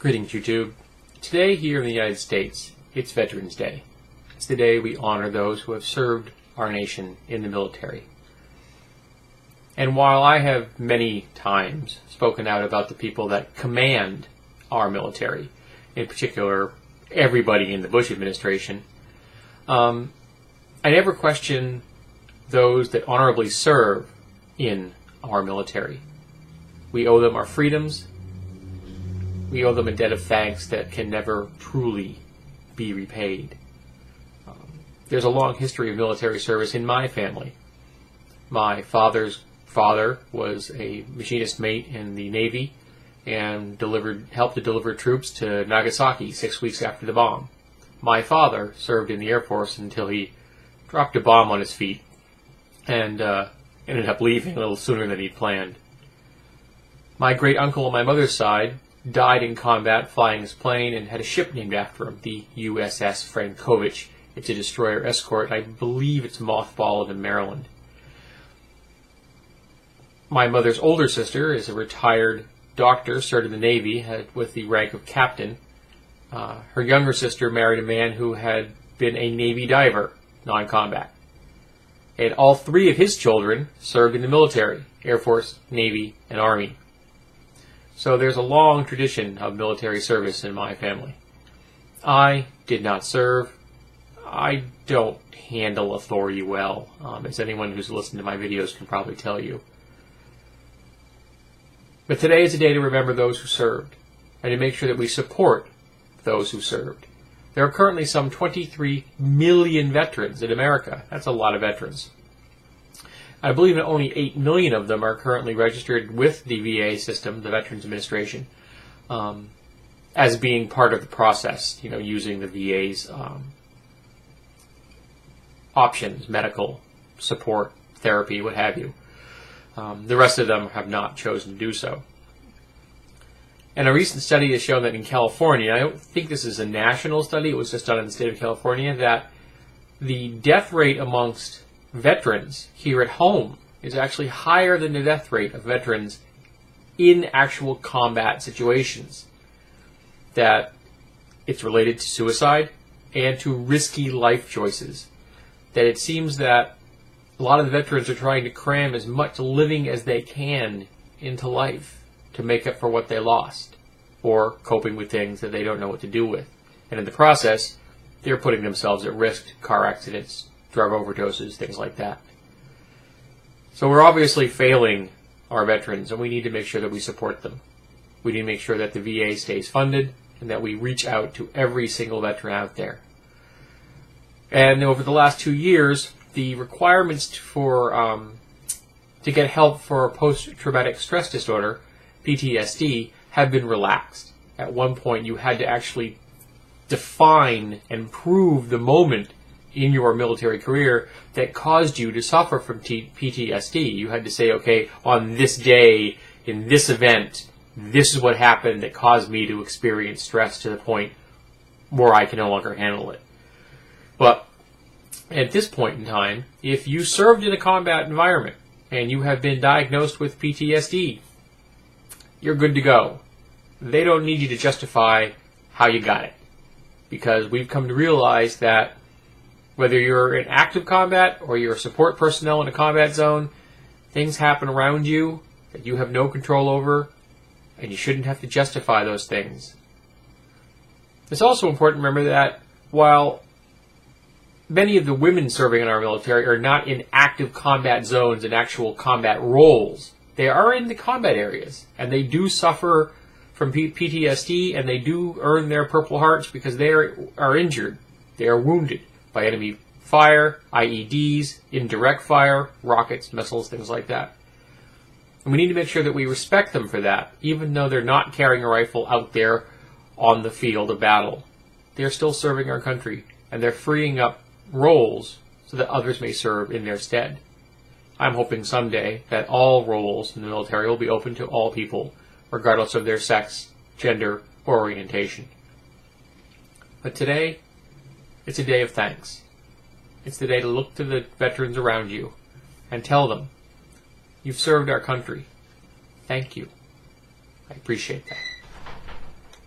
Greetings, YouTube. Today here in the United States, it's Veterans Day. It's the day we honor those who have served our nation in the military. And while I have many times spoken out about the people that command our military, in particular everybody in the Bush administration, I never question those that honorably serve in our military. We owe them our freedoms. We owe them a debt of thanks that can never truly be repaid. There's a long history of military service in my family. My father's father was a machinist mate in the Navy and helped to deliver troops to Nagasaki 6 weeks after the bomb. My father served in the Air Force until he dropped a bomb on his feet and ended up leaving a little sooner than he'd planned. My great uncle on my mother's side died in combat flying his plane and had a ship named after him, the USS Frankovich. It's a destroyer escort. I believe it's mothballed in Maryland. My mother's older sister is a retired doctor, served in the Navy with the rank of captain. Her younger sister married a man who had been a Navy diver, non-combat. And all three of his children served in the military, Air Force, Navy, and Army. So there's a long tradition of military service in my family. I did not serve. I don't handle authority well, as anyone who's listened to my videos can probably tell you. But today is a day to remember those who served, and to make sure that we support those who served. There are currently some 23 million veterans in America. That's a lot of veterans. I believe that only 8 million of them are currently registered with the VA system, the Veterans Administration, as being part of the process, using the VA's options, medical support, therapy, what have you. The rest of them have not chosen to do so. And a recent study has shown that in California, I don't think this is a national study, it was just done in the state of California, that the death rate amongst veterans here at home is actually higher than the death rate of veterans in actual combat situations. That it's related to suicide and to risky life choices. That it seems that a lot of the veterans are trying to cram as much living as they can into life to make up for what they lost, or coping with things that they don't know what to do with. And in the process, they're putting themselves at risk to car accidents, drug overdoses, things like that. So we're obviously failing our veterans, and we need to make sure that we support them. We need to make sure that the VA stays funded and that we reach out to every single veteran out there. And over the last 2 years, the requirements to get help for post-traumatic stress disorder, PTSD, have been relaxed. At one point, you had to actually define and prove the moment in your military career that caused you to suffer from PTSD. You had to say, okay, on this day, in this event, this is what happened that caused me to experience stress to the point where I can no longer handle it. But at this point in time, if you served in a combat environment and you have been diagnosed with PTSD, you're good to go. They don't need you to justify how you got it, because we've come to realize that whether you're in active combat or you're support personnel in a combat zone, things happen around you that you have no control over, and you shouldn't have to justify those things. It's also important to remember that while many of the women serving in our military are not in active combat zones and actual combat roles, they are in the combat areas, and they do suffer from PTSD, and they do earn their Purple Hearts because they are injured. They are wounded by enemy fire, IEDs, indirect fire, rockets, missiles, things like that. And we need to make sure that we respect them for that, even though they're not carrying a rifle out there on the field of battle. They're still serving our country, and they're freeing up roles so that others may serve in their stead. I'm hoping someday that all roles in the military will be open to all people, regardless of their sex, gender, or orientation. But today, it's a day of thanks. It's the day to look to the veterans around you and tell them, you've served our country. Thank you. I appreciate that.